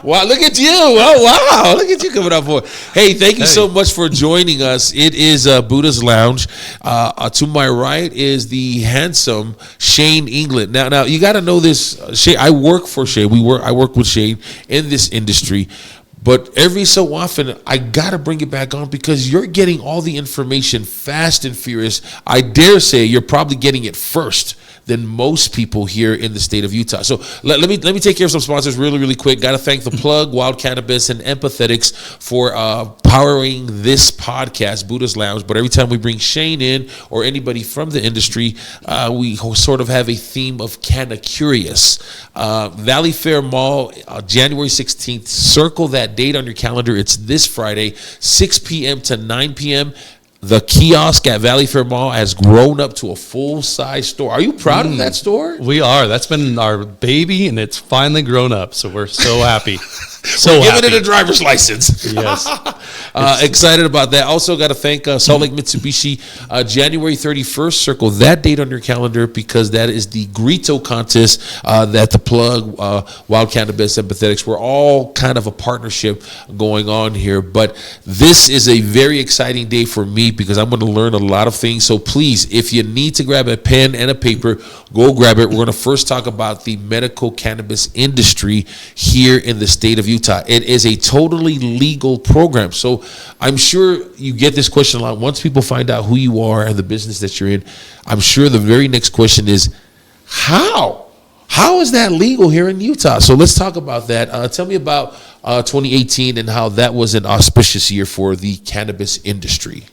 Wow, look at you. Oh, wow. Look at you coming up for it. Hey, thank you so much for joining us. It is Budah's Lounge. To my right is the handsome Shane England. Now you got to know this. Shane, I work for Shane. I work with Shane in this industry. But every so often, I got to bring it back on because you're getting all the information fast and furious. I dare say you're probably getting it first than most people here in the state of Utah. So let me take care of some sponsors really quick. Got to thank The Plug, Wild Cannabis, and Empathetix for powering this podcast, Budah's Lounge. But every time we bring Shane in or anybody from the industry, we sort of have a theme of CANNA Curious. Valley Fair Mall, January 16th. Circle that date on your calendar. It's this Friday, 6 p.m. to 9 p.m. The kiosk at Valley Fair Mall has grown up to a full-size store. Are you proud of that store? We are. That's been our baby, and it's finally grown up, so we're so happy. We're giving it a driver's license. Yes. Excited about that. Also got to thank Salt Lake Mitsubishi. January 31st, circle that date on your calendar because that is the Grito contest that The Plug, Wild Cannabis, Empathetix, we're all kind of a partnership going on here. But this is a very exciting day for me because I'm going to learn a lot of things. So please, if you need to grab a pen and a paper, go grab it. We're going to first talk about the medical cannabis industry here in the state of Utah. It is a totally legal program. So I'm sure you get this question a lot. Once people find out who you are and the business that you're in, I'm sure the very next question is, how? How is that legal here in Utah? So let's talk about that. Tell me about 2018 and how that was an auspicious year for the cannabis industry.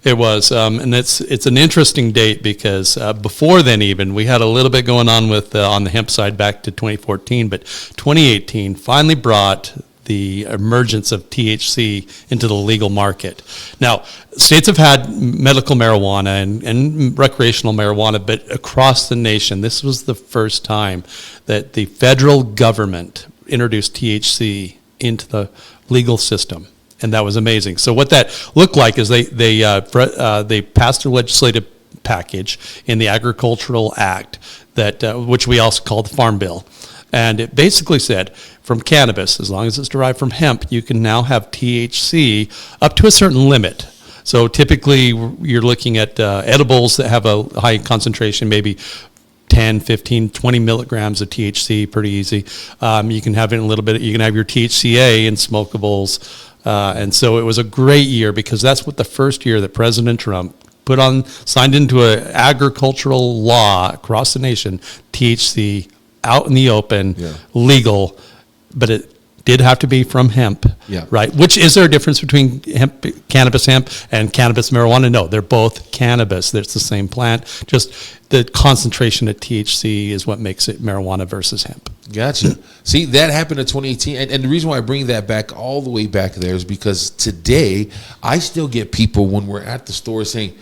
It was, and it's an interesting date because before then even, we had a little bit going on with on the hemp side back to 2014, but 2018 finally brought the emergence of THC into the legal market. Now, states have had medical marijuana and recreational marijuana, but across the nation, this was the first time that the federal government introduced THC into the legal system. And that was amazing. So what that looked like is they passed a legislative package in the Agricultural Act that which we also call the Farm Bill, and it basically said from cannabis, as long as it's derived from hemp, you can now have THC up to a certain limit. So typically you're looking at edibles that have a high concentration, maybe 10, 15, 20 milligrams of THC, pretty easy. You can have it in a little bit. You can have your THCA in smokables. And so it was a great year because that's what the first year that President Trump signed into an agricultural law across the nation, THC out in the open, legal, but it did have to be from hemp, right? Which is there a difference between cannabis hemp and cannabis marijuana? No, they're both cannabis. It's the same plant. Just the concentration of THC is what makes it marijuana versus hemp. Gotcha. See, that happened in 2018. And the reason why I bring that back all the way back there is because today I still get people when we're at the store saying,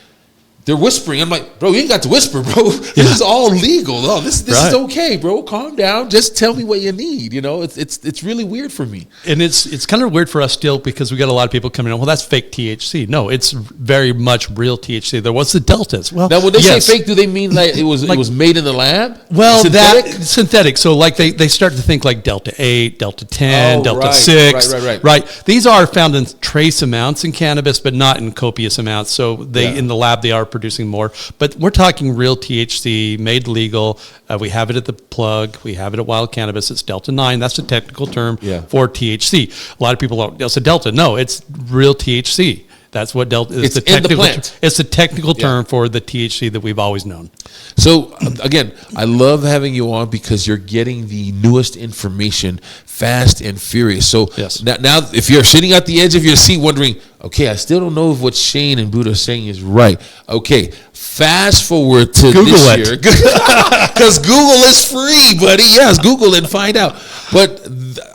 they're whispering. I'm like, bro, you ain't got to whisper, bro. This is all legal. No, this is okay, bro. Calm down. Just tell me what you need. You know, it's really weird for me. And it's kind of weird for us still because we got a lot of people coming in. Well, that's fake THC. No, it's very much real THC. There was the deltas. Well, now when they say fake, do they mean like it was made in the lab? Well, synthetic. So like they start to think like Delta 8, Delta 10, Delta 6. Right. These are found in trace amounts in cannabis, but not in copious amounts. So in the lab they are producing more. But we're talking real THC made legal. We have it at the plug. We have it at Wild Cannabis. It's Delta 9. That's a technical term for THC. A lot of people don't. It's a Delta. No, it's real THC. That's what Delta is. It's the technical, in the plant. It's the technical term for the THC that we've always known. So again, I love having you on because you're getting the newest information fast and furious. So now if you're sitting at the edge of your seat wondering, okay, I still don't know if what Shane and Budah are saying is right. Okay, fast forward to Google this it. year. Because Google is free, buddy. Yes, Google it and find out. But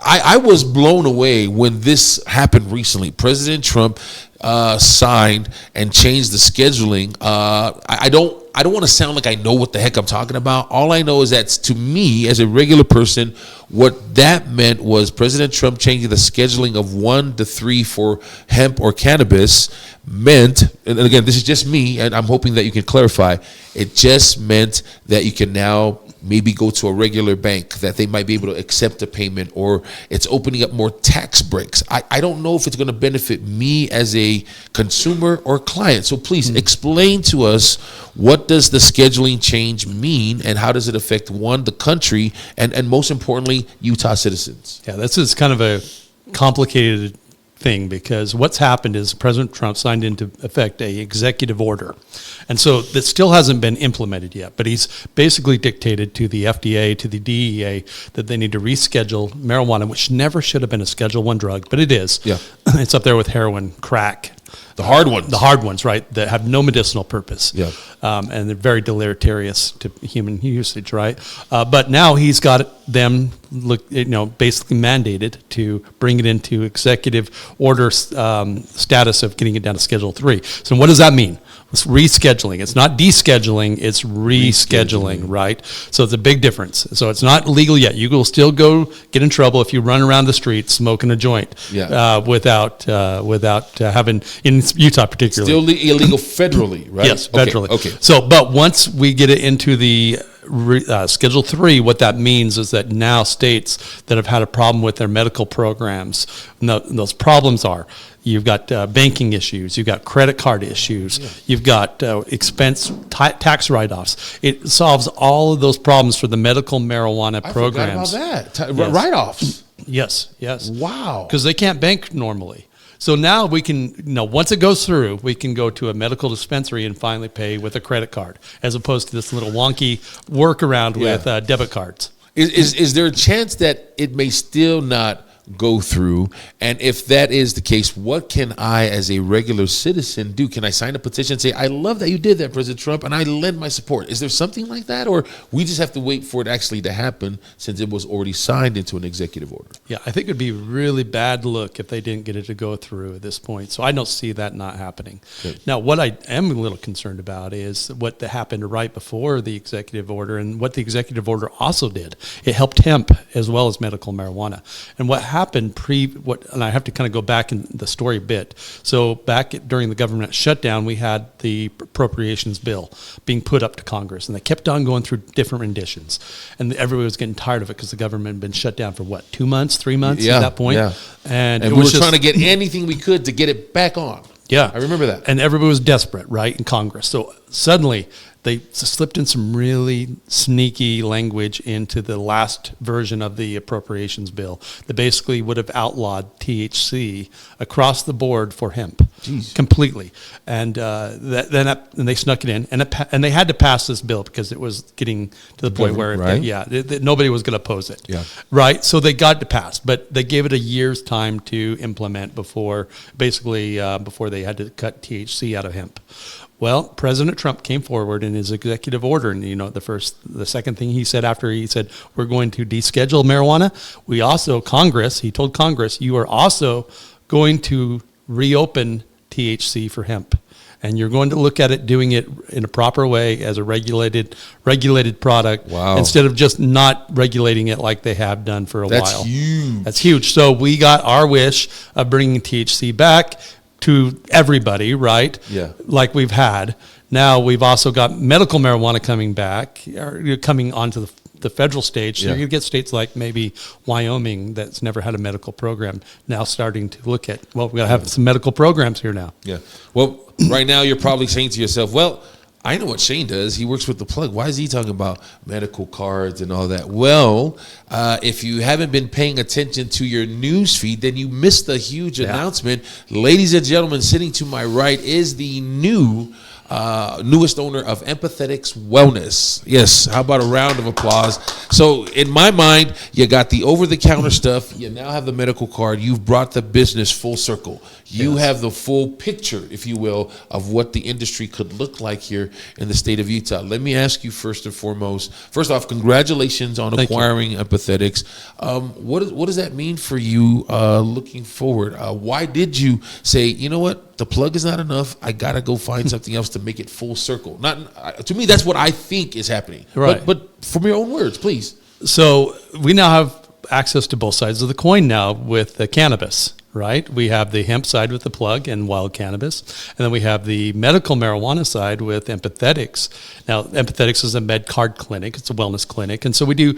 I was blown away when this happened recently. President Trump signed and changed the scheduling. I don't want to sound like I know what the heck I'm talking about. All I know is that to me, as a regular person, what that meant was President Trump changing the scheduling of 1 to 3 for hemp or cannabis meant, and again, this is just me, and I'm hoping that you can clarify, it just meant that you can now maybe go to a regular bank, that they might be able to accept a payment, or it's opening up more tax breaks. I don't know if it's going to benefit me as a consumer or client. So please explain to us, what does the scheduling change mean, and how does it affect, one, the country, and most importantly, Utah citizens? Yeah, this is kind of a complicated thing, because what's happened is President Trump signed into effect a executive order. And so that still hasn't been implemented yet, but he's basically dictated to the FDA, to the DEA, that they need to reschedule marijuana, which never should have been a Schedule 1 drug, but it is. Yeah. It's up there with heroin, crack. The hard ones. The hard ones, right, that have no medicinal purpose. Yeah. And they're very deleterious to human usage, right? But now he's got them basically mandated to bring it into executive order status of getting it down to Schedule 3. So what does that mean? It's rescheduling. It's not descheduling, it's rescheduling, right? So it's a big difference. So it's not legal yet. You will still go get in trouble if you run around the street smoking a joint without having, in Utah particularly. Still illegal federally, right? Yes, federally. Okay. So, but once we get it into the Schedule 3, what that means is that now states that have had a problem with their medical programs, and those problems are, you've got banking issues, you've got credit card issues, you've got expense tax write-offs. It solves all of those problems for the medical marijuana programs. I forgot about that. Write-offs. Yes. Wow. Because they can't bank normally. So now we can, once it goes through, we can go to a medical dispensary and finally pay with a credit card, as opposed to this little wonky workaround with debit cards. Is there a chance that it may still not go through? And if that is the case, what can I, as a regular citizen, do? Can I sign a petition and say, I love that you did that, President Trump, and I lend my support? Is there something like that? Or we just have to wait for it actually to happen, since it was already signed into an executive order? Yeah, I think it would be a really bad look if they didn't get it to go through at this point. So I don't see that not happening. Good. Now, what I am a little concerned about is what happened right before the executive order, and what the executive order also did. It helped hemp as well as medical marijuana. And what happened and I have to kind of go back in the story a bit. So back during the government shutdown, we had the appropriations bill being put up to Congress, and they kept on going through different renditions, and everybody was getting tired of it because the government had been shut down for 2 months, 3 months at that point. Yeah. And we were trying to get anything we could to get it back on. Yeah. I remember that. And everybody was desperate, right, in Congress. So suddenly they slipped in some really sneaky language into the last version of the appropriations bill that basically would have outlawed THC across the board for hemp. Jeez. Completely. And then they snuck it in, and they had to pass this bill because it was getting to the point where nobody was going to oppose it. Yeah. Right? So they got to pass, but they gave it a year's time to implement before they had to cut THC out of hemp. Well, President Trump came forward in his executive order, and the second thing he said after he said we're going to deschedule marijuana, he told Congress, you are also going to reopen THC for hemp, and you're going to look at it doing it in a proper way as a regulated product, instead of just not regulating it like they have done for a while. That's huge. That's huge. So we got our wish of bringing THC back to everybody, right? Yeah. Like we've had. Now we've also got medical marijuana coming back, or coming onto the the federal stage. So Yeah. you're going to get states like maybe Wyoming that's never had a medical program now starting to look at, well, we got to have some medical programs here now. Yeah. Well, right now you're probably saying to yourself, well, I know what Shane does. He works with the plug. Why is he talking about medical cards and all that? Well, if you haven't been paying attention to your news feed, then you missed the huge announcement. Ladies and gentlemen, sitting to my right is the newest owner of Empathetix Wellness. Yes, how about a round of applause? So in my mind, you got the over-the-counter stuff. You now have the medical card. You've brought the business full circle. You have the full picture, if you will, of what the industry could look like here in the state of Utah. Let me ask you first and foremost. First off, congratulations on acquiring Empathetix. What does that mean for you looking forward? Why did you say, you know what, the plug is not enough. I got to go find something else to make it full circle? Not to me, that's what I think is happening. Right. But from your own words, please. So we now have access to both sides of the coin now with the cannabis, right? We have the hemp side with the plug and wild cannabis, and then we have the medical marijuana side with Empathetix. Now, Empathetix is a med card clinic. It's a wellness clinic, and so we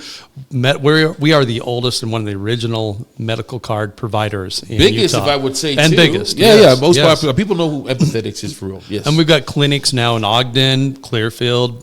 are the oldest and one of the original medical card providers in Biggest, Utah. if I would say, and too. biggest. Yeah, most popular. People know who Empathetix is for real. Yes, and we've got clinics now in Ogden, Clearfield,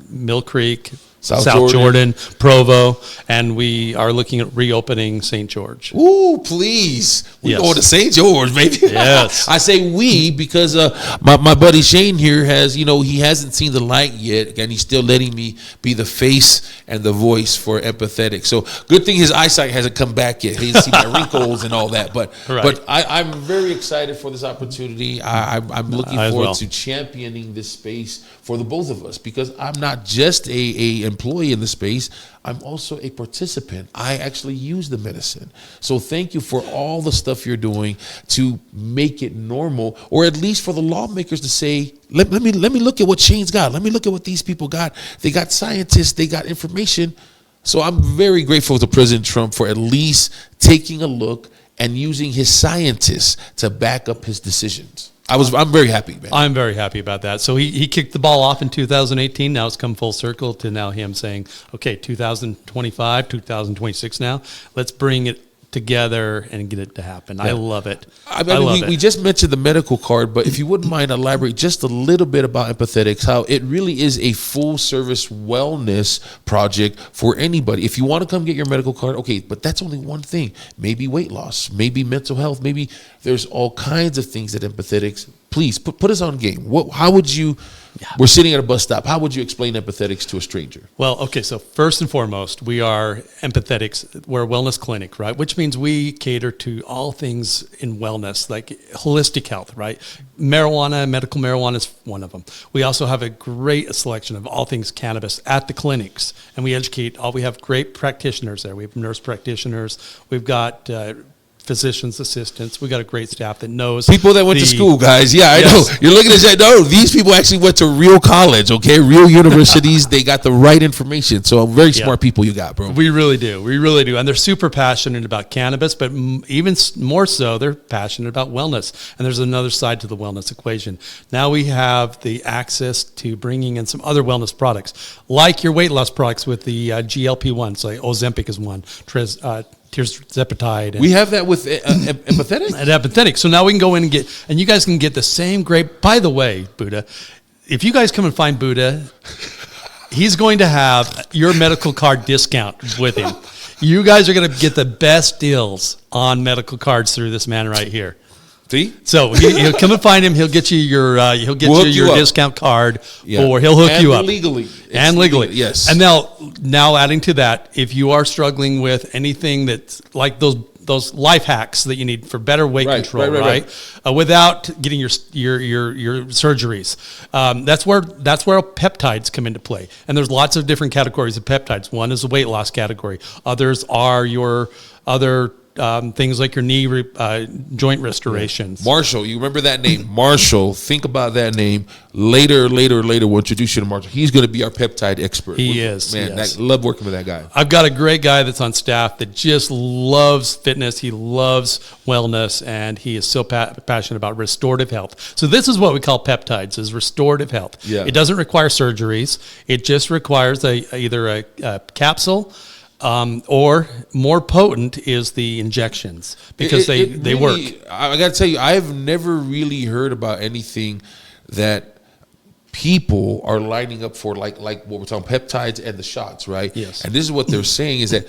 Mill Creek, South Jordan, Provo, and we are looking at reopening St. George. Ooh, please. We're going to St. George, baby. Yes. I say we because my buddy Shane here has, he hasn't seen the light yet, and he's still letting me be the face and the voice for Empathetix. So good thing his eyesight hasn't come back yet. He doesn't see my wrinkles and all that. But I'm very excited for this opportunity. I'm looking forward to championing this space for the both of us, because I'm not just a employee in the space. I'm also a participant. I actually use the medicine. So thank you for all the stuff you're doing to make it normal, or at least for the lawmakers to say, let me look at what Shane's got. Let me look at what these people got. They got scientists. They got information. So I'm very grateful to President Trump for at least taking a look and using his scientists to back up his decisions. I'm very happy, man. I'm very happy about that. So he kicked the ball off in 2018. Now it's come full circle to now him saying, okay, 2025, 2026 now, let's bring it together and get it to happen. Yeah. I love it. We just mentioned the medical card, but if you wouldn't mind, elaborate just a little bit about Empathetix, how it really is a full service wellness project for anybody. If you want to come get your medical card, okay, but that's only one thing. Maybe weight loss, maybe mental health, maybe there's all kinds of things at Empathetix. Please put us on game. How would you? We're sitting at a bus stop. How would you explain Empathetix to a stranger? Well, okay, so first and foremost, we are Empathetix. We're a wellness clinic, right? Which means we cater to all things in wellness, like holistic health, right? Marijuana, medical marijuana is one of them. We also have a great selection of all things cannabis at the clinics, and we educate. We have great practitioners there. We have nurse practitioners. We've got physician's assistants. We got a great staff that knows people that went to school, guys. Yeah, I know. You're looking at that. No, these people actually went to real college, okay? Real universities. They got the right information. So very smart people you got, bro. We really do. We really do. And they're super passionate about cannabis, but even more so, they're passionate about wellness. And there's another side to the wellness equation. Now we have the access to bringing in some other wellness products, like your weight loss products with the GLP-1s, like Ozempic is one, tirzepatide. We have that with Empathetix? At Empathetix. So now we can go in and you guys can get the same great, by the way, Budah, if you guys come and find Budah, he's going to have your medical card discount with him. You guys are going to get the best deals on medical cards through this man right here. See? So he'll come and find him. He'll get you your your discount card, or he'll hook you up legally. Yes. And now adding to that, if you are struggling with anything that's like those life hacks that you need for better weight control, right? Without getting your surgeries, that's where peptides come into play. And there's lots of different categories of peptides. One is the weight loss category. Others are your other things like your knee joint restorations. Marshall, you remember that name? Marshall, think about that name. Later, we'll introduce you to Marshall. He's going to be our peptide expert. He is. Man, yes. love working with that guy. I've got a great guy that's on staff that just loves fitness. He loves wellness, and he is so passionate about restorative health. So this is what we call peptides, is restorative health. Yeah. It doesn't require surgeries. It just requires either a capsule, or more potent is the injections, because they really work. I got to tell you, I've never really heard about anything that people are lining up for, like what we're talking, peptides and the shots, right? Yes. And this is what they're saying, is that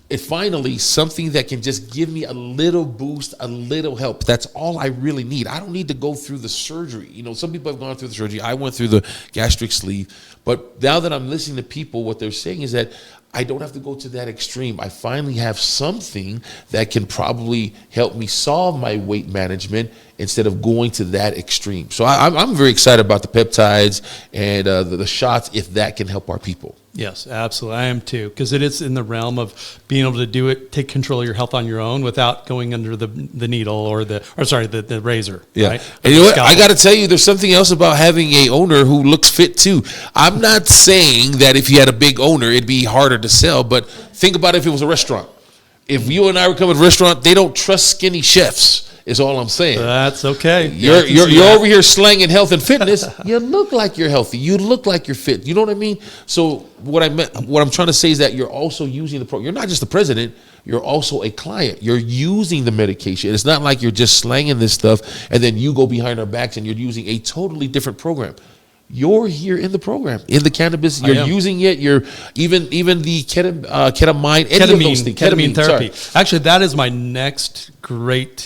it's finally something that can just give me a little boost, a little help. That's all I really need. I don't need to go through the surgery. You know, some people have gone through the surgery. I went through the gastric sleeve. But now that I'm listening to people, what they're saying is that I don't have to go to that extreme. I finally have something that can probably help me solve my weight management instead of going to that extreme. So I'm very excited about the peptides and the shots, if that can help our people. Yes, absolutely. I am too, because it is in the realm of being able to do it, take control of your health on your own without going under the needle or the razor. Yeah. Right? And you know what? I got to tell you, there's something else about having a owner who looks fit too. I'm not saying that if you had a big owner, it'd be harder to sell, but think about if it was a restaurant. If you and I were coming to a restaurant, they don't trust skinny chefs. Is all I'm saying. That's okay. You're over here slanging health and fitness. You look like you're healthy. You look like you're fit. You know what I mean? So what I'm trying to say is that you're also using the program. You're not just the president. You're also a client. You're using the medication. It's not like you're just slanging this stuff and then you go behind our backs and you're using a totally different program. You're here in the program, in the cannabis. You're using it. You're even the ketamine, any of those things. Ketamine therapy. Sorry. Actually, that is my next great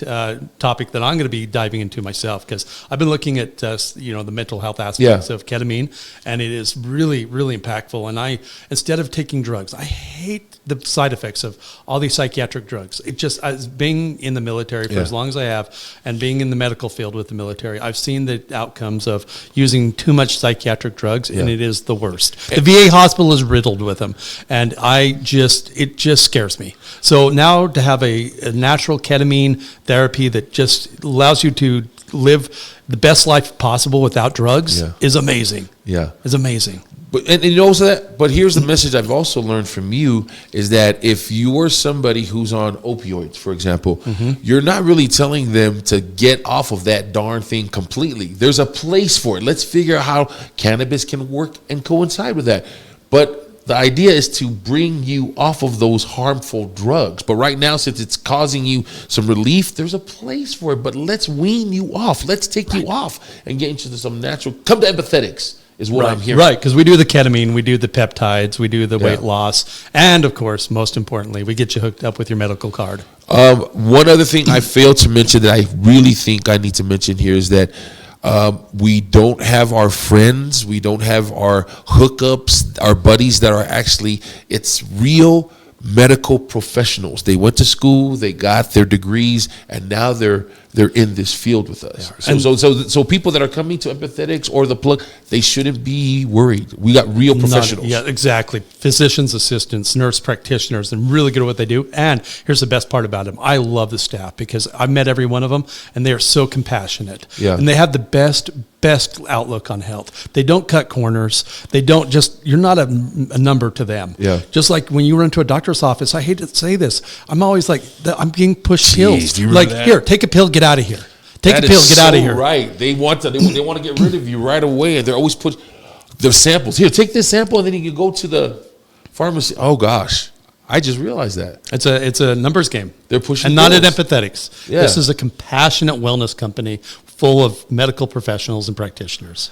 topic that I'm going to be diving into myself, because I've been looking at the mental health aspects of ketamine, and it is really, really impactful. And instead of taking drugs, I hate the side effects of all these psychiatric drugs. It just, as being in the military for as long as I have, and being in the medical field with the military, I've seen the outcomes of using too much psychiatric drugs, and it is the worst. The VA hospital is riddled with them, and it just scares me. So now to have a natural ketamine therapy that just allows you to live the best life possible without drugs is amazing. Yeah, is amazing. But and you know that. But here's the message I've also learned from you, is that if you are somebody who's on opioids, for example, you're not really telling them to get off of that darn thing completely. There's a place for it. Let's figure out how cannabis can work and coincide with that. But the idea is to bring you off of those harmful drugs. But right now, since it's causing you some relief, there's a place for it. But let's wean you off. Let's take you off and get into some natural. Come to Empathetix. Is what I'm hearing. Right, because we do the ketamine, we do the peptides, we do the weight loss, and of course, most importantly, we get you hooked up with your medical card. One other thing I failed to mention that I really think I need to mention here is that we don't have our friends, we don't have our hookups, our buddies that are actually, it's real medical professionals. They went to school, they got their degrees, and now they're in this field with us. So people that are coming to Empathetix or the plug, they shouldn't be worried. We got real professionals. Yeah, exactly. Physicians, assistants, nurse practitioners, and really good at what they do. And here's the best part about them. I love the staff, because I've met every one of them, and they are so compassionate. Yeah. And they have the best outlook on health. They don't cut corners. They don't you're not a number to them. Yeah. Just like when you run to a doctor's office, I hate to say this, I'm always like, I'm being pushed pills. Like, here, take a pill, get out of here. Take a pill, get out of here. Right. They want to get rid of you right away, and they're always put their samples. Here, take this sample, and then you can go to the pharmacy. Oh gosh. I just realized that. It's a numbers game. They're pushing, and not at Empathetix. Yeah. This is a compassionate wellness company full of medical professionals and practitioners.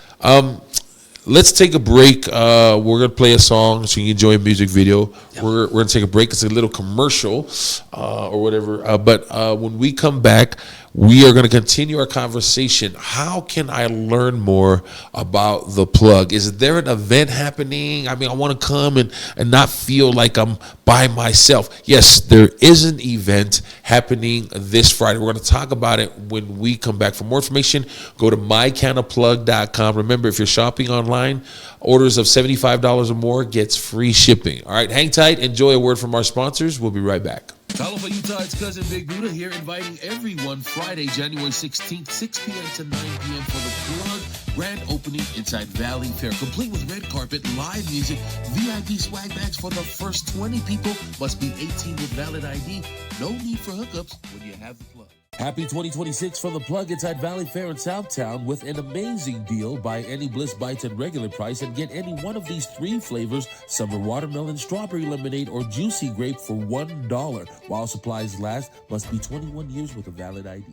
Let's take a break. We're going to play a song so you can enjoy a music video. Yeah. We're going to take a break. It's a little commercial or whatever. But when we come back, we are going to continue our conversation. How can I learn more about the plug? Is there an event happening? I mean, I want to come and not feel like I'm by myself. Yes, there is an event happening this Friday. We're going to talk about it when we come back. For more information, go to mycannaplug.com. Remember, if you're shopping online, orders of $75 or more gets free shipping. All right, hang tight. Enjoy a word from our sponsors. We'll be right back. Talofa, Utah, it's Cousin Big Buddha here, inviting everyone Friday, January 16th, 6 p.m. to 9 p.m. for the Plug grand opening inside Valley Fair, complete with red carpet, live music, VIP swag bags for the first 20 people. Must be 18 with valid ID. No need for hookups when you have the Plug. Happy 2026 from the Plug inside Valley Fair in Southtown with an amazing deal. Buy any Bliss Bites at regular price and get any one of these 3 flavors: summer watermelon, strawberry lemonade, or juicy grape for $1. While supplies last, must be 21 years with a valid ID.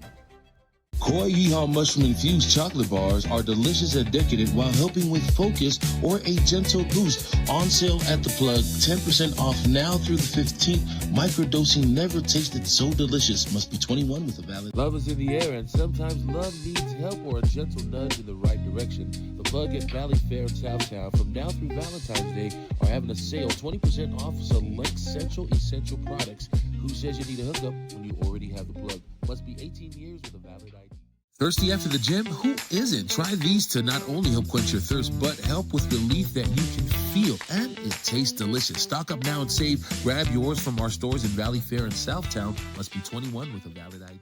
Koi Yeehaw Mushroom Infused Chocolate Bars are delicious and decadent while helping with focus or a gentle boost. On sale at the Plug, 10% off now through the 15th. Microdosing never tasted so delicious. Must be 21 with a valid. Love is in the air, and sometimes love needs help or a gentle nudge in the right direction. The Plug at Valley Fair in Southtown from now through Valentine's Day are having a sale, 20% off select essential products. Who says you need a hookup when you already have the Plug? Must be 18 years with a valid ID. Thirsty after the gym? Who isn't? Try these to not only help quench your thirst, but help with relief that you can feel. And it tastes delicious. Stock up now and save. Grab yours from our stores in Valley Fair and Southtown. Must be 21 with a valid ID.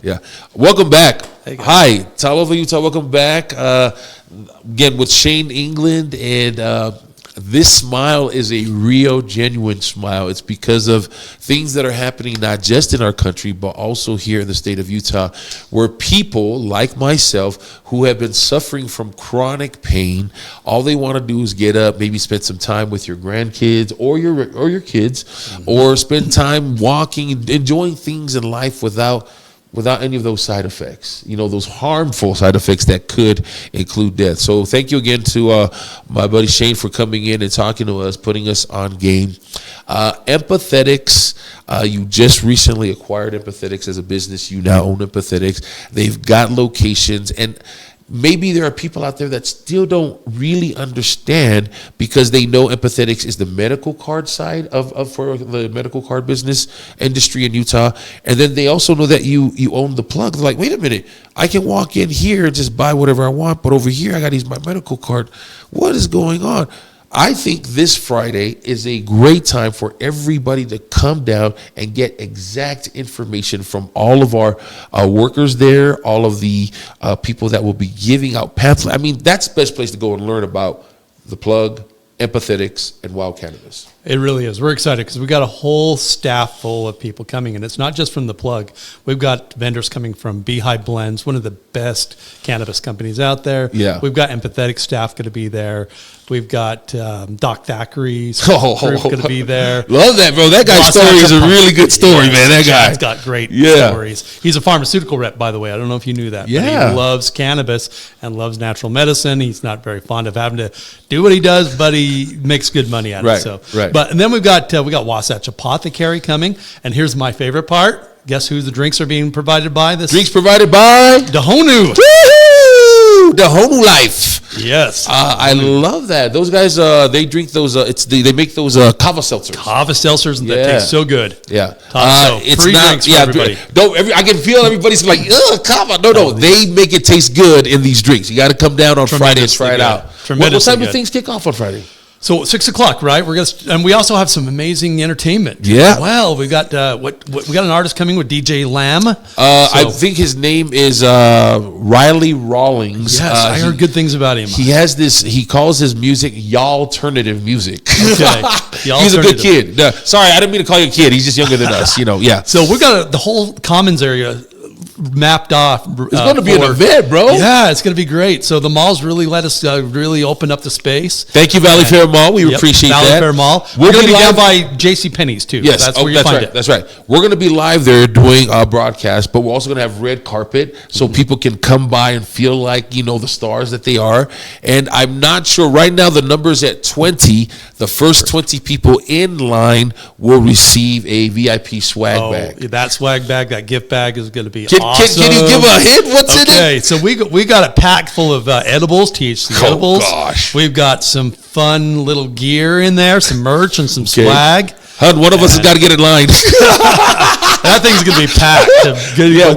Yeah. Welcome back. Hey, hi, Talofa, Utah. Welcome back. Again, with Shane England, and this smile is a real, genuine smile. It's because of things that are happening not just in our country, but also here in the state of Utah, where people like myself who have been suffering from chronic pain, all they want to do is get up, maybe spend some time with your grandkids or your kids, or spend time walking, enjoying things in life without any of those side effects, those harmful side effects that could include death. So thank you again to my buddy Shane for coming in and talking to us, putting us on game. Empathetix, you just recently acquired Empathetix as a business. You now own Empathetix. They've got locations, and maybe there are people out there that still don't really understand, because they know Empathetix is the medical card side for the medical card business industry in Utah. And then they also know that you own the Plug. They're like, wait a minute, I can walk in here and just buy whatever I want, but over here I got to use my medical card. What is going on? I think this Friday is a great time for everybody to come down and get exact information from all of our workers there, all of the people that will be giving out pamphlets. I mean, that's the best place to go and learn about the Plug, Empathetix, and Wild Cannabis. It really is. We're excited because we've got a whole staff full of people coming, and it's not just from the Plug. We've got vendors coming from Beehive Blends, one of the best cannabis companies out there. Yeah. We've got Empathetix staff going to be there. We've got Doc Thackeray's group going to be there. Love that, bro. That guy's story is a really good story, man. That guy. He's got great stories. He's a pharmaceutical rep, by the way. I don't know if you knew that. Yeah. But he loves cannabis and loves natural medicine. He's not very fond of having to do what he does, but he makes good money at it. So, right. And then we got Wasatch Apothecary coming, and here's my favorite part. Guess who the drinks are being provided by? Drinks provided by Dahonu. Woo-hoo! Dahonu Life. Yes, I love that. Those guys, they drink those. They make those kava seltzers. Kava seltzers that taste so good. Yeah, it's free drinks for everybody. I can feel everybody's like, ugh, kava. No, they make it taste good in these drinks. You got to come down on Friday and try it out. What type of things kick off on Friday? So 6 o'clock, right? And we also have some amazing entertainment. Yeah. Well, we got we got an artist coming with DJ Lamb. I think his name is Riley Rawlings. Yes, I heard good things about him. He has this. He calls his music y'alternative music. Okay. He's a good kid. No, sorry, I didn't mean to call you a kid. He's just younger than us. Yeah. So we got the whole Commons area mapped off. It's going to be an event, bro. Yeah, it's going to be great. So the malls really let us really open up the space. Thank you, Valley Fair Mall. We appreciate Valley that. Fair Mall. We're going to be down by JCPenney's too. Yes, that's where you find it. That's right. We're going to be live there doing a broadcast, but we're also going to have red carpet so people can come by and feel like the stars that they are. And I'm not sure right now. The number's at 20. The first 20 people in line will receive a VIP swag bag. That swag bag, that gift bag is going to be awesome. Can you give a hint? What's in it? Okay, so we got a pack full of edibles, THC edibles. Gosh. We've got some fun little gear in there, some merch and some swag. Hun, one of us has got to get in line. That thing's going to be packed.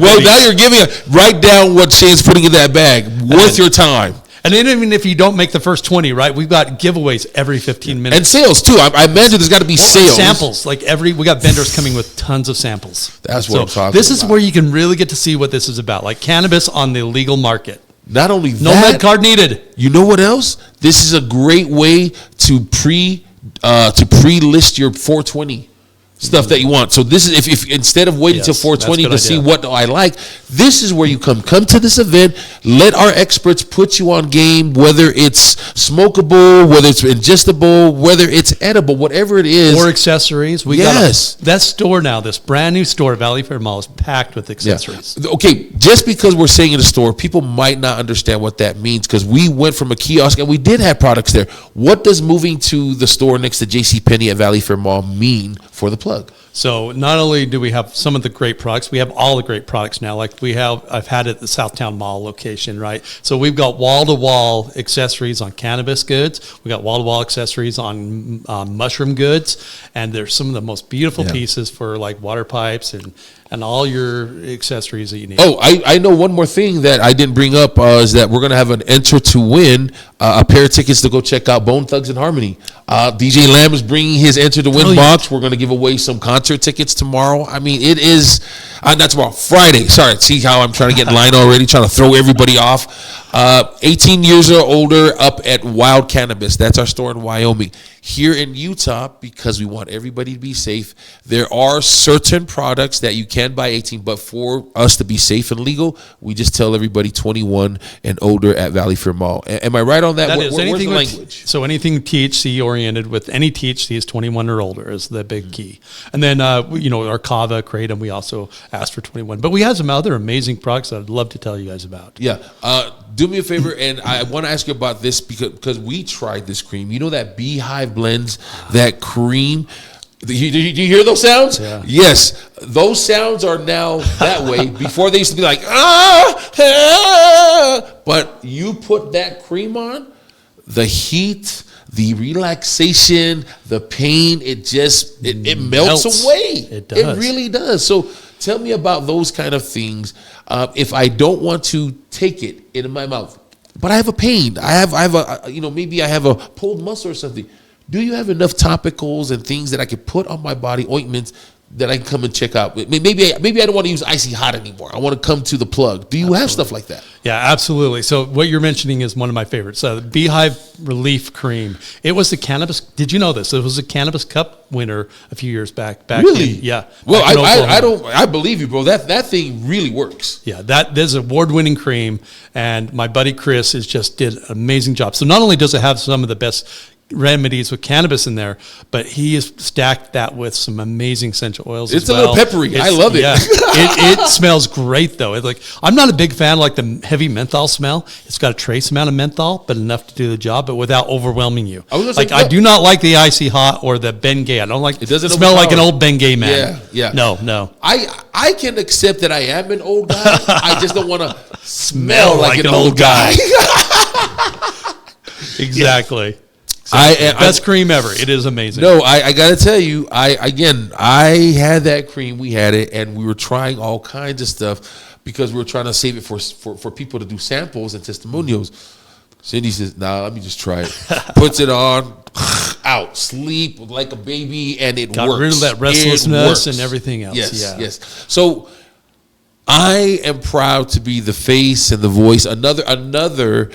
Well, now you're giving write down what Shane's putting in that bag. Worth your time. And then even if you don't make the first 20, right, we've got giveaways every 15 minutes. And sales, too. I imagine there's got to be sales. Samples. Like we got vendors coming with tons of samples. That's what I'm talking about. This is where you can really get to see what this is about. Like cannabis on the legal market. Not only that. No med card needed. You know what else? This is a great way to pre-list your 420 stuff that you want. So this is if instead of waiting till 420 to see what I like, this is where you come to this event. Let our experts put you on game, whether it's smokable, whether it's ingestible, whether it's edible, whatever it is, or accessories. We got that store now. This brand new store, Valley Fair Mall, is packed with accessories. Yeah. Okay, just because we're saying in a store, people might not understand what that means because we went from a kiosk and we did have products there. What does moving to the store next to JCPenney at Valley Fair Mall mean for the plug? So not only do we have some of the great products, we have all the great products now. Like I've had it at the Southtown Mall location, right? So we've got wall-to-wall accessories on cannabis goods. We got wall-to-wall accessories on mushroom goods, and there's some of the most beautiful pieces for like water pipes and all your accessories that you need. Oh, I know one more thing that I didn't bring up is that we're going to have an enter to win a pair of tickets to go check out Bone Thugs and Harmony. DJ Lamb is bringing his enter to win box. We're going to give away some concert tickets tomorrow. I mean, it is not tomorrow, Friday. Sorry, see how I'm trying to get in line already, trying to throw everybody off. 18 years or older up at Wild Cannabis. That's our store in Wyoming. Here in Utah, because we want everybody to be safe, there are certain products that you can buy 18, but for us to be safe and legal, we just tell everybody 21 and older at Valley Fair Mall. Am I right on that? That is where's anything the language? So anything THC oriented with any THC is 21 or older is the big key. And then, our Kava, Kratom, we also asked for 21. But we have some other amazing products that I'd love to tell you guys about. Yeah. Do me a favor, and I want to ask you about this because we tried this cream. You know that Beehive blends, that cream. Do you hear those sounds? Yeah. Yes. Those sounds are now that way. Before they used to be like, but you put that cream on, the heat, the relaxation, the pain, it melts away. It does. It really does. So tell me about those kind of things. If I don't want to take it in my mouth, but I have a pain, maybe I have a pulled muscle or something. Do you have enough topicals and things that I could put on my body, ointments that I can come and check out? Maybe I don't want to use Icy Hot anymore. I want to come to the plug. Do you have stuff like that? Yeah, absolutely. So what you're mentioning is one of my favorites. The Beehive Relief Cream. It was the cannabis. Did you know this? It was a Cannabis Cup winner a few years back. Really? Yeah. Well, I believe you, bro. That thing really works. Yeah, there's an award-winning cream, and my buddy Chris did an amazing job. So not only does it have some of the best remedies with cannabis in there, but he has stacked that with some amazing essential oils. It's a little peppery. I love it. Yeah, it smells great though. I'm not a big fan of like the heavy menthol smell. It's got a trace amount of menthol, but enough to do the job, but without overwhelming you. I do not like the Icy Hot or the Bengay. I don't like it. Doesn't smell like an old Bengay man. Yeah. No. I can accept that I am an old guy. I just don't want to smell like an old guy. Exactly. Yeah. Best cream ever. It is amazing. No, I got to tell you, I had that cream. We had it, and we were trying all kinds of stuff because we were trying to save it for people to do samples and testimonials. Cindy says, "Nah, let me just try it." Puts it on, out, sleep like a baby, and it got works. Got rid of that restlessness and everything else. Yes. So I am proud to be the face and the voice. Another,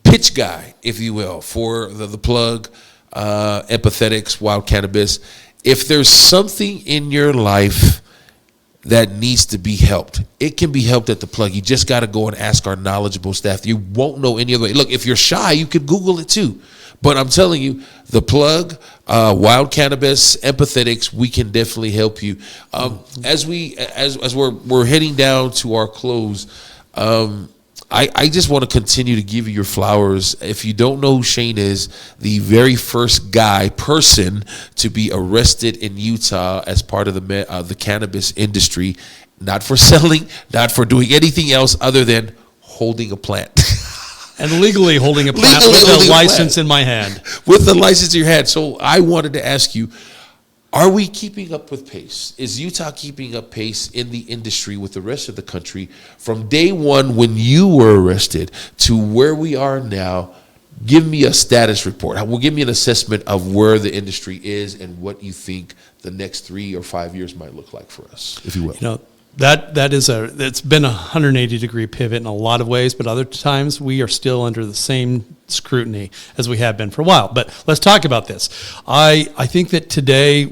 pitch guy, if you will, for the plug, Empathetix, Wild Cannabis. If there's something in your life that needs to be helped, it can be helped at the plug. You just got to go and ask our knowledgeable staff. You won't know any other way. Look, if you're shy, you could Google it too. But I'm telling you, the plug, Wild Cannabis, Empathetix, we can definitely help you. As we're heading down to our close, I just want to continue to give you your flowers. If you don't know who Shane is, the very first person to be arrested in Utah as part of the cannabis industry, not for selling, not for doing anything else other than holding a plant. And legally holding a plant with a license in my hand. With the license in your hand. So I wanted to ask you, Are we keeping up with pace? Is Utah keeping up pace in the industry with the rest of the country from day one when you were arrested to where we are now? Give me a status report. Well, give me an assessment of where the industry is and what you think the next 3 or 5 years might look like for us, if you will. You know, it's been a 180-degree pivot in a lot of ways, but other times we are still under the same scrutiny as we have been for a while. But let's talk about this. I think that today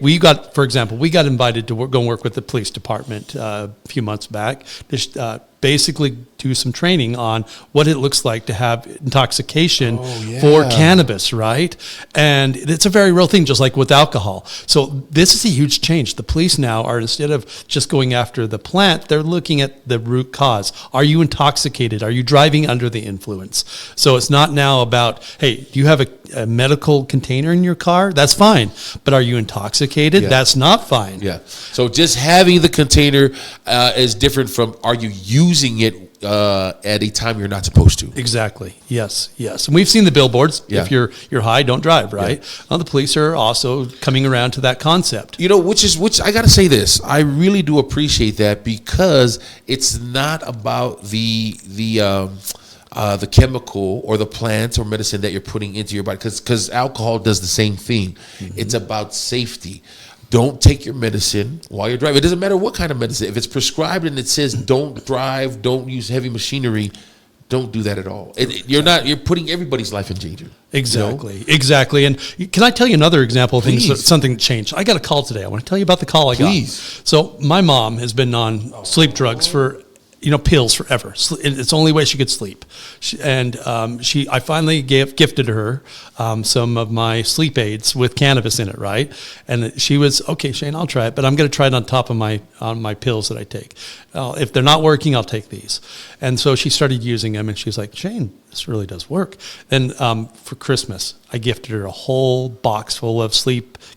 for example, we got invited to go and work with the police department a few months back to basically do some training on what it looks like to have intoxication for cannabis, right? And it's a very real thing, just like with alcohol. So this is a huge change. The police now are, instead of just going after the plant, they're looking at the root cause. Are you intoxicated? Are you driving under the influence? So it's not now about, hey, do you have a medical container in your car? That's fine. But are you intoxicated? That's not fine. Yeah. So just having the container is different from, are you using it at a time you're not supposed to? Exactly. Yes. And we've seen the billboards. If you're high, don't drive, right? Well, the police are also coming around to that concept. You know, which I got to say this. I really do appreciate that, because it's not about the chemical or the plant or medicine that you're putting into your body, because alcohol does the same thing. Mm-hmm. It's about safety. Don't take your medicine while you're driving. It doesn't matter what kind of medicine. If it's prescribed and it says don't drive, don't use heavy machinery, don't do that at all. You're putting everybody's life in danger. Exactly. You know? Exactly. And can I tell you another example of something changed? I got a call today. I want to tell you about the call I got. So my mom has been on sleep drugs for pills forever. It's the only way she could sleep. I finally gifted her some of my sleep aids with cannabis in it, right? And she was, okay, Shane, I'll try it, but I'm going to try it on top of my pills that I take. If they're not working, I'll take these. And so she started using them, and she's like, Shane, this really does work. Then for Christmas, I gifted her a whole box full of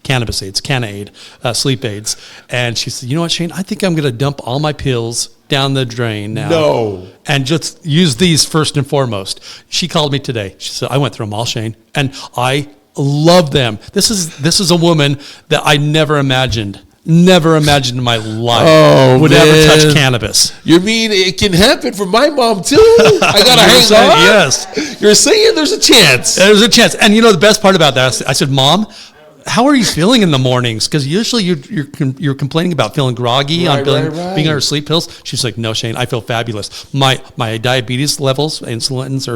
cannabis aids, CANNA sleep aids. And she said, you know what, Shane, I think I'm going to dump all my pills down the drain now. No. And just use these first and foremost. She called me today. She said, I went through them all, Shane, and I love them. This is a woman that I never imagined in my life would ever touch cannabis. You mean it can happen for my mom too? I gotta hang on? Yes. You're saying there's a chance. There's a chance. And the best part about that, I said, Mom, how are you feeling in the mornings? Because usually you're complaining about feeling groggy being on her sleep pills. She's like, no, Shane, I feel fabulous. My diabetes levels, insulin's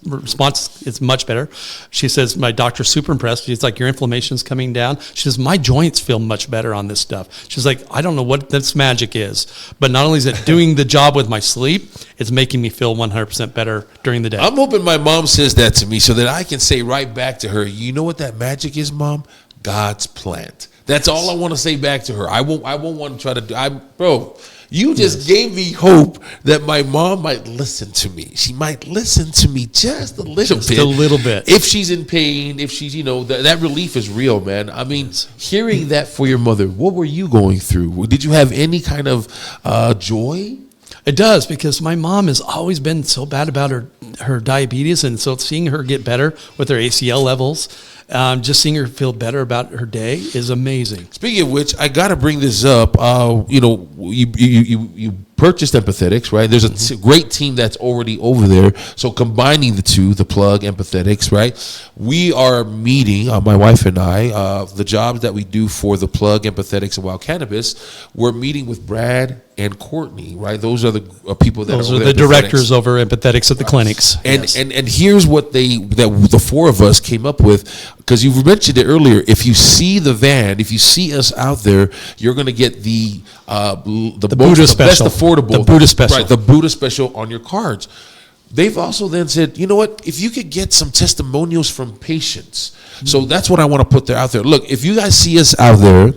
response is much better. She says, my doctor's super impressed. She's like, your inflammation's coming down. She says, my joints feel much better on this stuff. She's like, I don't know what this magic is, but not only is it doing the job with my sleep, it's making me feel 100% better during the day. I'm hoping my mom says that to me so that I can say right back to her, you know what that magic is, Mom? God's plant. That's all I want to say back to her. I won't want to try to do. Bro, you just gave me hope that my mom might listen to me. She might listen to me just a little bit. If she's in pain, if she's, that relief is real, man. I mean, hearing that for your mother, what were you going through? Did you have any kind of joy? It does, because my mom has always been so bad about her diabetes, and so seeing her get better with her ACL levels, just seeing her feel better about her day is amazing. Speaking of which, I got to bring this up. You purchased Empathetix, right? There's a great team that's already over there. So combining the two, the plug, Empathetix, right? We are meeting, my wife and I, the jobs that we do for the plug, Empathetix, and Wild Cannabis. We're meeting with Brad and Courtney, right? Those are the people that are the directors over Empathetix at the clinics. And here's what the four of us came up with, because you mentioned it earlier. If you see the van, if you see us out there, you're going to get the Budah special, best affordable, the Budah special, right? The Budah special on your cards. They've also then said, you know what? If you could get some testimonials from patients, so that's what I want to put out there. Look, if you guys see us out there,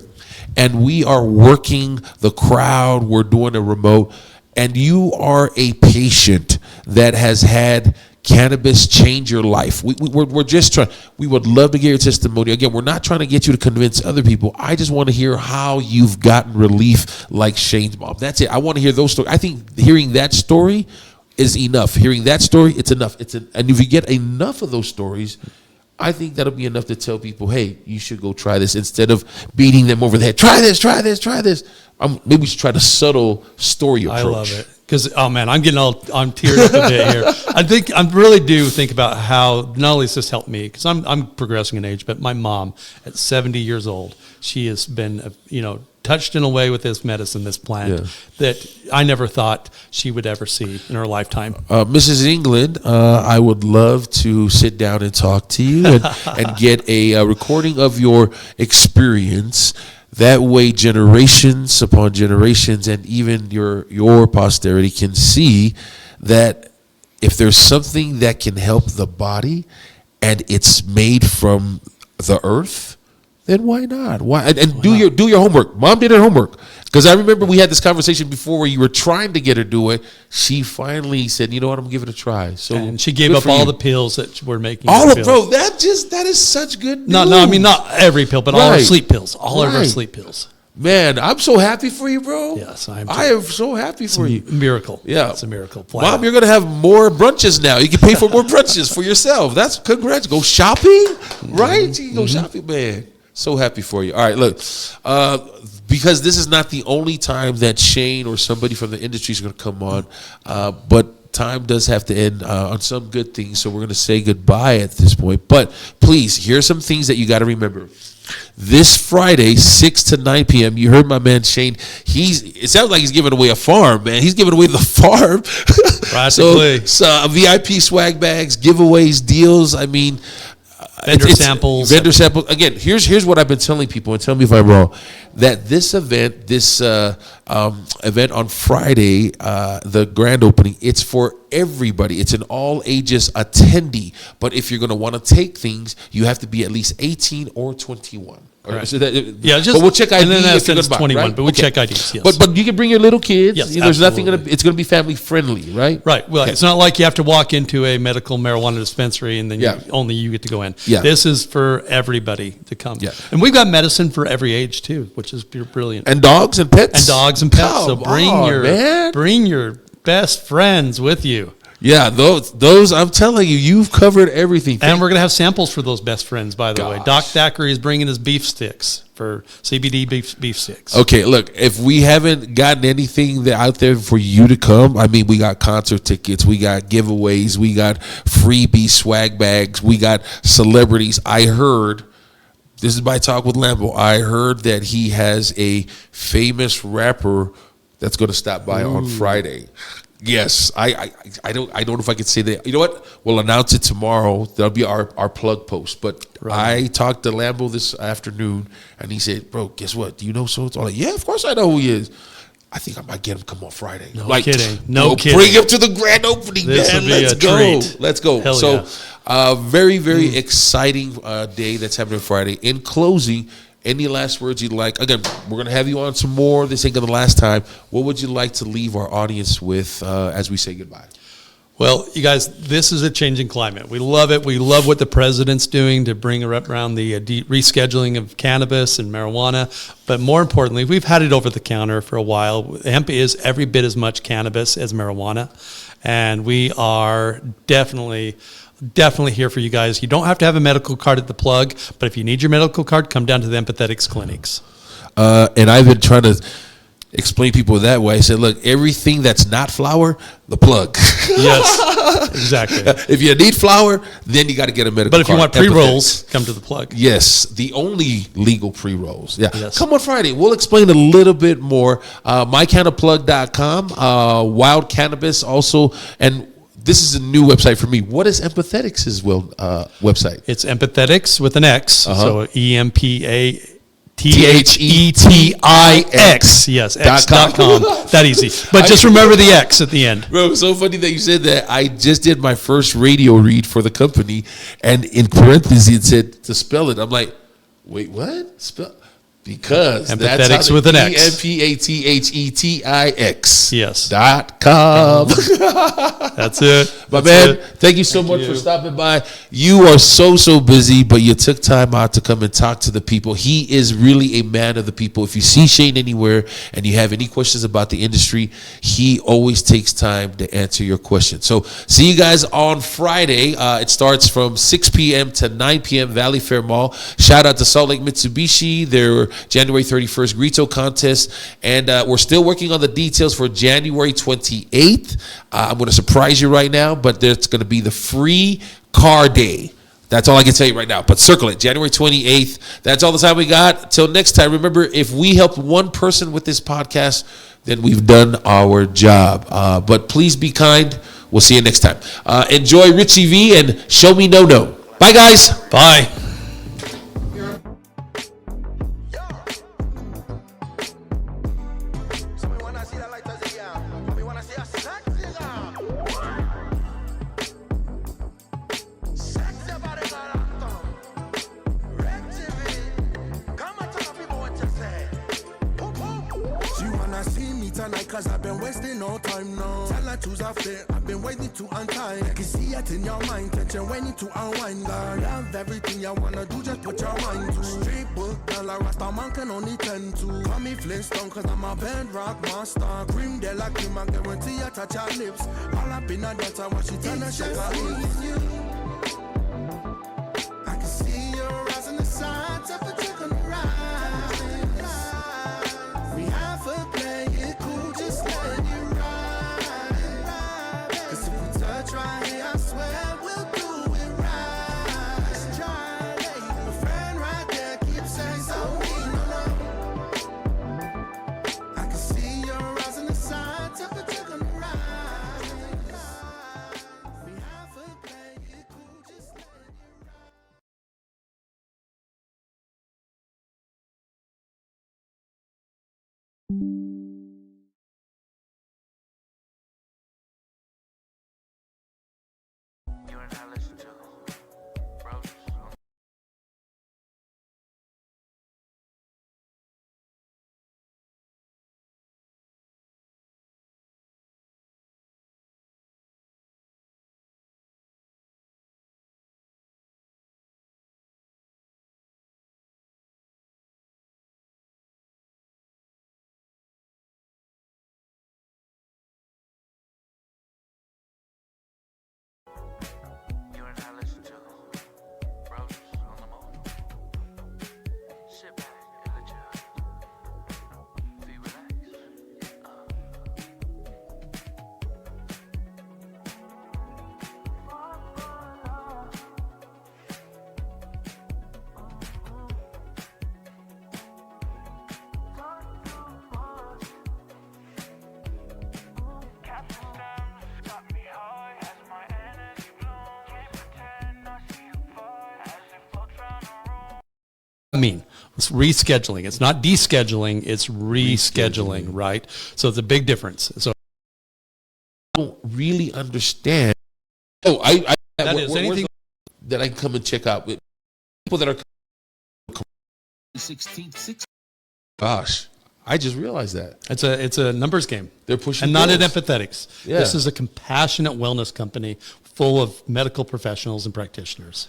and we are working the crowd, we're doing a remote, and you are a patient that has had cannabis change your life. We're just trying. We would love to get your testimony. Again, we're not trying to get you to convince other people. I just want to hear how you've gotten relief like Shane's mom. That's it. I want to hear those stories. I think hearing that story is enough. Hearing that story, it's enough. And if you get enough of those stories, I think that'll be enough to tell people, hey, you should go try this instead of beating them over the head. Try this, try this, try this. Maybe we should try the subtle story approach. I love it. Because, I'm teared up a bit here. I really do think about how not only has this helped me, because I'm progressing in age, but my mom at 70 years old, she has been, touched in a way with this medicine, this plant, that I never thought she would ever see in her lifetime. Mrs. England, I would love to sit down and talk to you and get a recording of your experience. That way, generations upon generations, and even your posterity can see that if there's something that can help the body, and it's made from the earth, then why not? Why? And do your homework. Mom did her homework, because I remember we had this conversation before where you were trying to get her to do it. She finally said, "You know what? I'm gonna give it a try." So and she gave up all the pills that we're making. Bro, that is such good news. No, I mean not every pill, but all our sleep pills. All of our sleep pills. Man, I'm so happy for you, bro. Yes, I am so happy for you. Miracle. Yeah. It's a miracle. Wow. Mom, you're going to have more brunches now. You can pay for more brunches for yourself. That's congrats. Go shopping, right? You can go shopping, man. So happy for you. All right, look, because this is not the only time that Shane or somebody from the industry is going to come on, but time does have to end on some good things, so we're going to say goodbye at this point. But please, here's some things that you got to remember. This Friday, 6 to 9 p.m., you heard my man Shane. It sounds like he's giving away a farm, man. He's giving away the farm. So VIP swag bags, giveaways, deals. I mean, vendor samples. Again, here's what I've been telling people, and tell me if I'm wrong. That this event, event on Friday, the grand opening, it's for everybody. It's an all ages attendee. But if you're going to want to take things, you have to be at least 18 or 21. Right. So but we'll check ID. And then if you're it's 21, right? but we'll check IDs. Yes. But you can bring your little kids. Yes, there's nothing it's going to be family friendly, right? Right. Well, It's not like you have to walk into a medical marijuana dispensary and then only you get to go in. Yeah. This is for everybody to come. Yeah. And we've got medicine for every age too, which is brilliant. And dogs and pets. So bring your best friends with you. Yeah, those I'm telling you, you've covered everything. And we're going to have samples for those best friends, by the way. Doc Thackeray is bringing his beef sticks for CBD beef sticks. Okay, look, if we haven't gotten anything out there for you to come, I mean, we got concert tickets, we got giveaways, we got freebie swag bags, we got celebrities. I heard, this is my talk with Lambo, I heard that he has a famous rapper that's going to stop by on Friday. Yes, I don't know if I can say that. You know what? We'll announce it tomorrow. That'll be our plug post. But I talked to Lambo this afternoon, and he said, "Bro, guess what? Do you know so?" I'm like, "Yeah, of course I know who he is." I think I might get him to come on Friday. No kidding. No kidding. Bring him to the grand opening, this man. Let's go. Treat. Let's go. Hell so, very, very exciting day that's happening Friday. In closing, any last words you'd like? Again, we're going to have you on some more. This ain't going to last time. What would you like to leave our audience with as we say goodbye? Well, you guys, this is a changing climate. We love it. We love what the president's doing to bring around the rescheduling of cannabis and marijuana. But more importantly, we've had it over the counter for a while. Hemp is every bit as much cannabis as marijuana. And we are definitely here for you guys. You don't have to have a medical card at the plug, but if you need your medical card, come down to the Empathetix clinics. And I've been trying to explain people that way. I said, look, everything that's not flower, the plug. Yes, exactly. If you need flower, then you got to get a medical card. But if you want pre-rolls, come to the plug. Yes, the only legal pre-rolls. Yeah. Yes. Come on Friday. We'll explain a little bit more. mycannaplug.com, Wild Cannabis also, and this is a new website for me. What is Empathetix's website? It's Empathetix with an X. So EMPATHETIX. Yes, X.com. That easy. But just remember the X at the end. Bro, it's so funny that you said that. I just did my first radio read for the company, and in parentheses it said to spell it. I'm like, wait, what? Because Empathetix with an X. Empathetix. Yes. .com. That's it. My man, thank you so much for stopping by. You are so busy, but you took time out to come and talk to the people. He is really a man of the people. If you see Shane anywhere and you have any questions about the industry, he always takes time to answer your questions. So see you guys on Friday. It starts from 6 p.m. to 9 p.m. Valley Fair Mall. Shout out to Salt Lake Mitsubishi. Their January 31st Grito contest. And we're still working on the details for January 28th. I'm going to surprise you right now, but there's going to be the free car day. That's all I can tell you right now. But circle it, January 28th. That's all the time we got. Till next time, remember, if we helped one person with this podcast, then we've done our job. But please be kind. We'll see you next time. Enjoy Richie V and Show Me No No. Bye, guys. Bye. Cause I've been wasting no time now. Tell her choose a fit, I've been waiting to untie. I can see it in your mind, tension waiting to unwind. Girl, love everything you wanna do, just put your mind to. Street book, girl, a Rasta man can only tend to. Call me Flintstone, cause I'm a bedrock master. Cream de la cream, I guarantee you touch her lips. All up in her dance, I watch she turn and shake her hips. I can see your eyes on the sides of the chick on the right. We have a play it cool, just let it ride. Cause if we touch right here, I swear we'll do it right. Let's try it. My friend right there keeps saying so we know. I can see your eyes on the sides of the chick on the right. We have a play it cool, just let it You're not listening to Roses. You're not listening to Roses on the Move. Sit back and let your feet relax. Captain Dams got me high as my energy bloom. Can't pretend I see you fight as it floats round the room. I mean, it's rescheduling. It's not descheduling, it's rescheduling, right? So it's a big difference. So I don't really understand. Oh, I that is anything that I can come and check out with people that are 16. Gosh, I just realized that it's a numbers game. they're pushing And not at bills. Empathetix. Yeah. This is a compassionate wellness company full of medical professionals and practitioners.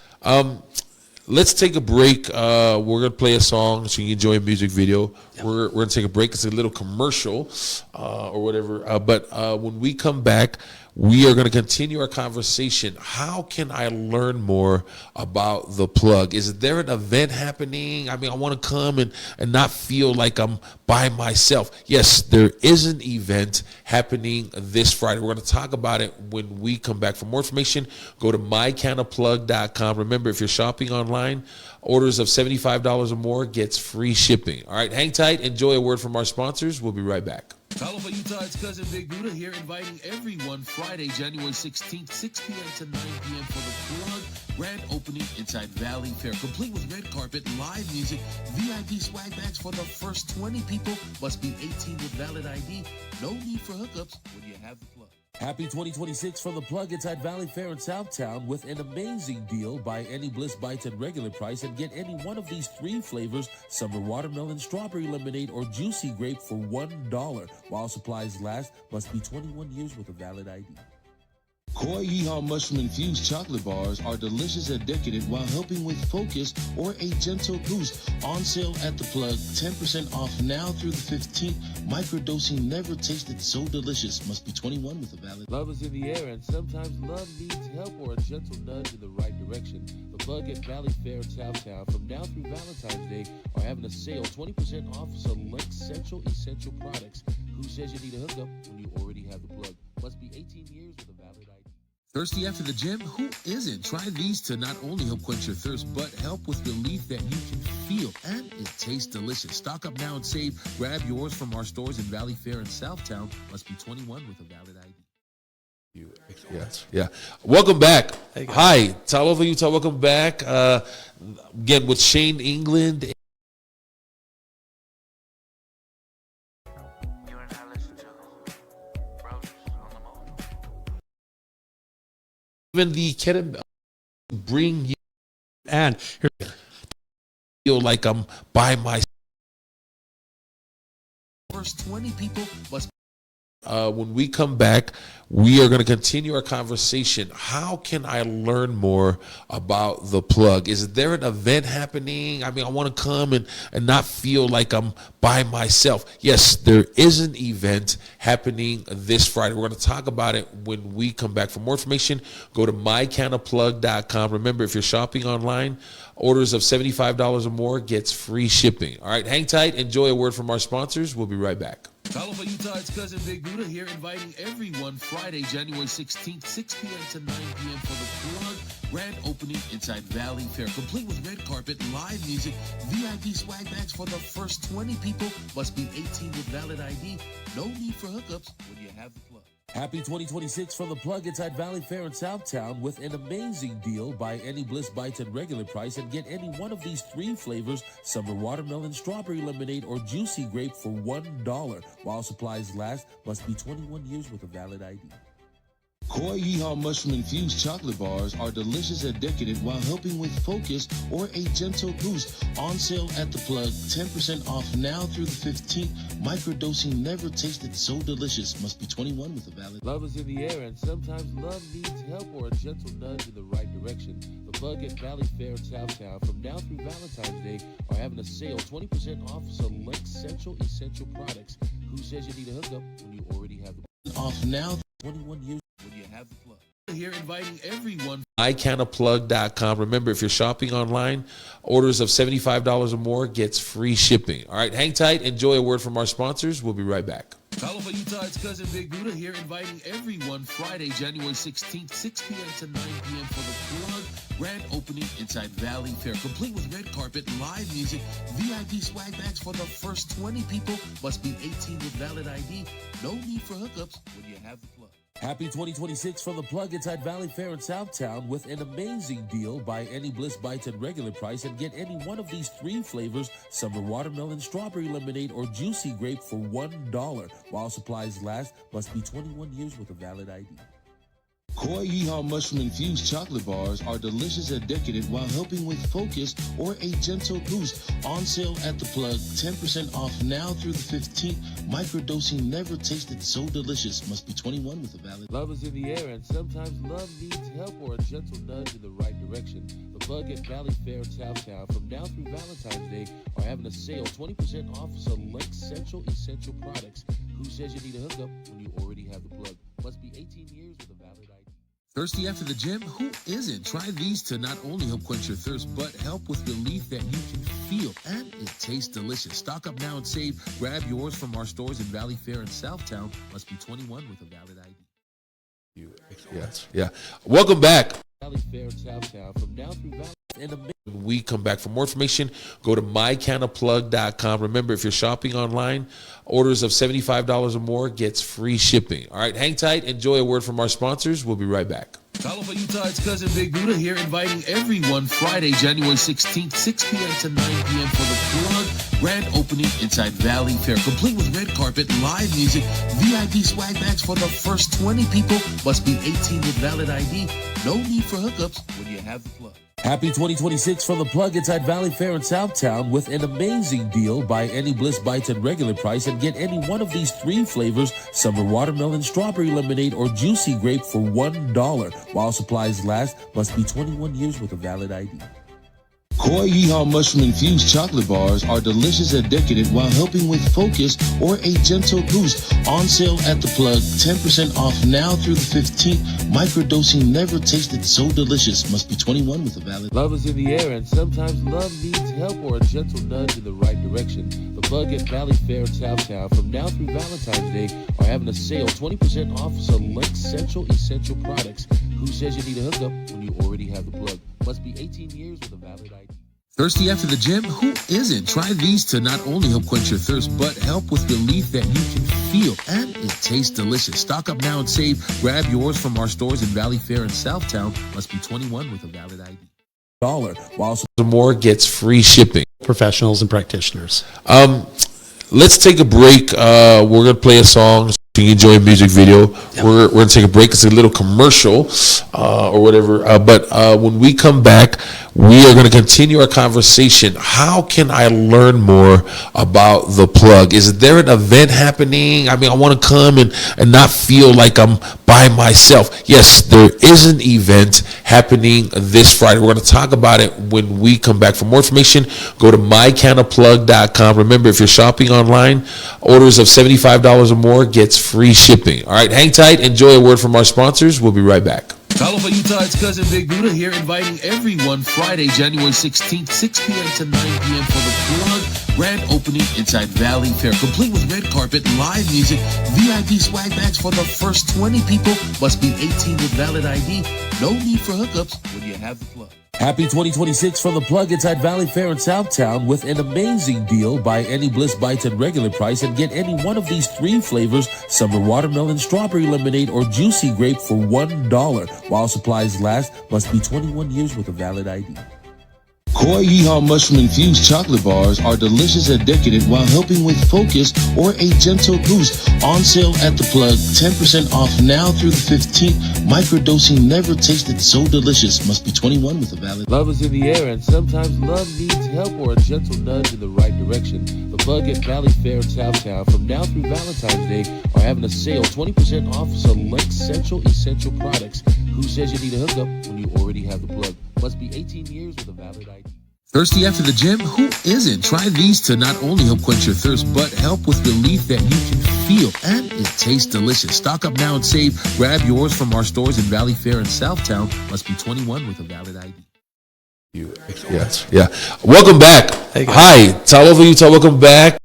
Let's take a break. We're gonna play a song so you can enjoy a music video. We're gonna take a break. It's a little commercial or whatever. But when we come back, we are gonna continue our conversation. How can I learn more about the plug? Is there an event happening? I mean, I want to come and not feel like I'm by myself. Yes, there is an event happening this Friday. We're gonna talk about it when we come back. For more information, go to mycannaplug.com. Remember, if you're shopping online, orders of $75 or more gets free shipping. All right, hang tight. Enjoy a word from our sponsors. We'll be right back. Talofa, Utah, it's cousin Big Budah here, inviting everyone Friday, January 16th, 6 p.m. to 9 p.m. for the Plug grand opening inside Valley Fair, complete with red carpet, live music, VIP swag bags for the first 20 people. Must be 18 with valid ID. No need for hookups when you have the Plug. Happy 2026 from The Plug inside Valley Fair in Southtown with an amazing deal. Buy any Bliss Bites at regular price and get any one of these 3 flavors, summer watermelon, strawberry lemonade, or juicy grape for $1. While supplies last, must be 21 years with a valid ID. Koi Yeehaw Mushroom Infused Chocolate Bars are delicious and decadent while helping with focus or a gentle boost. On sale at The Plug, 10% off now through the 15th. Microdosing never tasted so delicious. Must be 21 with a valid. Love is in the air, and sometimes love needs help or a gentle nudge in the right direction. The Plug at Valley Fair in Southtown from now through Valentine's Day are having a sale, 20% off select Central Essential products. Who says you need a hookup when you already have The Plug? Must be 18 years with a valid ID. Thirsty after the gym? Who isn't? Try these to not only help quench your thirst, but help with relief that you can feel. And it tastes delicious. Stock up now and save. Grab yours from our stores in Valley Fair and Southtown. Must be 21 with a valid ID. Yeah. Welcome back. Hi, Talofa Utah. Welcome back. Again with Shane England. You are now listening to Roses on the Move. Even the Cannabis bring you And here, feel like I'm by myself. First 20 people must. When we come back, we are going to continue our conversation. How can I learn more about The Plug? Is there an event happening? I mean, I want to come and not feel like I'm by myself. Yes, there is an event happening this Friday. We're going to talk about it when we come back. For more information, go to mycannaplug.com. Remember, if you're shopping online, orders of $75 or more gets free shipping. All right, hang tight. Enjoy a word from our sponsors. We'll be right back. Talofa Utah, it's Cousin Big Budah here, inviting everyone Friday, January 16th, 6 p.m. to 9 p.m. for The Plug grand opening inside Valley Fair, complete with red carpet, live music, VIP swag bags for the first 20 people. Must be 18 with valid ID. No need for hookups when you have The Plug. Happy 2026 from The Plug inside Valley Fair in Southtown with an amazing deal. Buy any Bliss Bites at regular price and get any one of these 3 flavors, summer watermelon, strawberry lemonade, or juicy grape for $1. While supplies last, must be 21 years with a valid ID. Koi Yeehaw Mushroom Infused Chocolate Bars are delicious and decadent while helping with focus or a gentle boost. On sale at The Plug, 10% off now through the 15th. Microdosing never tasted so delicious. Must be 21 with a valid. Love is in the air, and sometimes love needs help or a gentle nudge in the right direction. The Plug at Valley Fair in Southtown from now through Valentine's Day are having a sale, 20% off select Central Essential products. Who says you need a hookup when you already have The Plug? Off now. 21 years when you have The Plug. Here inviting everyone. mycannaplug.com. Remember, if you're shopping online, orders of $75 or more gets free shipping. All right, hang tight. Enjoy a word from our sponsors. We'll be right back. Talofa Utah, it's Cousin Big Budah here, inviting everyone Friday, January 16th, 6 p.m. to 9 p.m. for The Plug grand opening inside Valley Fair, complete with red carpet, live music, VIP swag bags for the first 20 people. Must be 18 with valid ID. No need for hookups when you have The Plug. Happy 2026 from The Plug inside Valley Fair in Southtown with an amazing deal. Buy any Bliss Bites at regular price and get any one of these 3 flavors, summer watermelon, strawberry lemonade, or juicy grape for $1. While supplies last, must be 21 years with a valid ID. Koi Yeehaw Mushroom Infused Chocolate Bars are delicious and decadent while helping with focus or a gentle boost. On sale at The Plug, 10% off now through the 15th. Microdosing never tasted so delicious. Must be 21 with a valid. Love is in the air, and sometimes love needs help or a gentle nudge in the right direction. The Plug at Valley Fair in Southtown from now through Valentine's Day are having a sale, 20% off select Central Essential products. Who says you need a hookup when you already have The Plug? Must be 18 years with a valid ID. Thirsty after the gym? Who isn't? Try these to not only help quench your thirst, but help with relief that you can feel. And it tastes delicious. Stock up now and save. Grab yours from our stores in Valley Fair and Southtown. Must be 21 with a valid ID. Yeah. Welcome back. Valley Fair and Southtown from now through Valley. When we come back, for more information, go to mycannaplug.com. Remember, if you're shopping online, orders of $75 or more gets free shipping. All right, hang tight. Enjoy a word from our sponsors. We'll be right back. Talofa Utah, it's Cousin Big Budah here, inviting everyone Friday, January 16th, 6 p.m. to 9 p.m. for The Plug Grand opening inside Valley Fair, complete with red carpet, live music, VIP swag bags for the first 20 people. Must be 18 with valid ID. No need for hookups when you have the plug. Happy 2026 from the plug inside Valley Fair in Southtown with an amazing deal. Buy any Bliss Bites at regular price and get any one of these 3 flavors: summer watermelon, strawberry lemonade, or juicy grape for $1 while supplies last. Must be 21 years with a valid ID. Koi Yeehaw Mushroom Infused Chocolate Bars are delicious and decadent while helping with focus or a gentle boost. On sale at the plug, 10% off now through the 15th. Microdosing never tasted so delicious. Must be 21 with a valid. Love is in the air, and sometimes love needs help or a gentle nudge in the right direction. The plug at Valley Fair in Southtown from now through Valentine's Day are having a sale, 20% off select Central Essential products. Who says you need a hookup when you already have the plug? Must be 18 years with a valid ID. Thirsty after the gym? Who isn't? Try these to not only help quench your thirst, but help with relief that you can feel. And it tastes delicious. Stock up now and save. Grab yours from our stores in Valley Fair and Southtown. Must be 21 with a valid ID. While more gets free shipping. Professionals and practitioners. Let's take a break. We're going to play a song. So you enjoy a music video. Yeah. We're going to take a break. It's a little commercial or whatever. But when we come back, we are going to continue our conversation. How can I learn more about the plug? Is there an event happening? I mean, I want to come and not feel like I'm by myself. Yes, there is an event happening this Friday. We're going to talk about it when we come back. For more information, go to mycannaplug.com. Remember, if you're shopping online, orders of $75 or more gets free shipping. All right, hang tight. Enjoy a word from our sponsors. We'll be right back. Aloha, Utah. It's Cousin Big Budah here, inviting everyone Friday, January 16th, 6 p.m. to 9 p.m. for the plug grand opening inside Valley Fair, complete with red carpet, live music, VIP swag bags for the first 20 people. Must be 18 with valid ID. No need for hookups when you have the plug. Happy 2026 from the plug inside Valley Fair in Southtown with an amazing deal. Buy any Bliss Bites at regular price and get any one of these 3 flavors: summer watermelon, strawberry lemonade, or juicy grape for $1 while supplies last. Must be 21 years with a valid ID. Koi Yeehaw Mushroom Infused Chocolate Bars are delicious and decadent while helping with focus or a gentle boost. On sale at the plug, 10% off now through the 15th. Microdosing never tasted so delicious. Must be 21 with a valid. Love is in the air, and sometimes love needs help or a gentle nudge in the right direction. The plug at Valley Fair in Southtown from now through Valentine's Day are having a sale, 20% off select Central Essential products. Who says you need a hookup when you already have the plug? Must be 18 years with a valid ID. Thirsty after the gym? Who isn't? Try these to not only help quench your thirst, but help with relief that you can feel. And it tastes delicious. Stock up now and save. Grab yours from our stores in Valley Fair and Southtown. Must be 21 with a valid ID. Yes. Yeah. Welcome back. Hey, hi. Talofa Utah. Welcome back.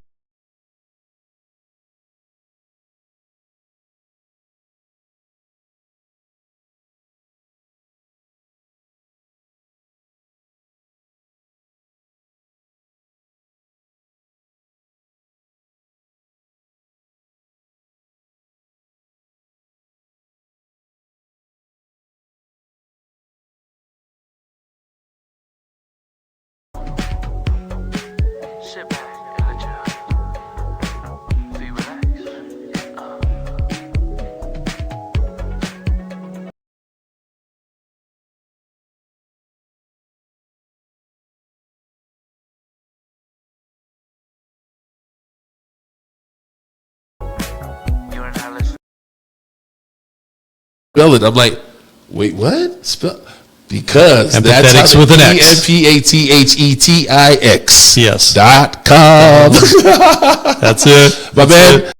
Sit back and let your feet relax. You are now listening. Spell it. I'm like, wait, what? Spell because that's Empathetix how with an X. Empathetix. Yes. .com. That's it. My That's man. it.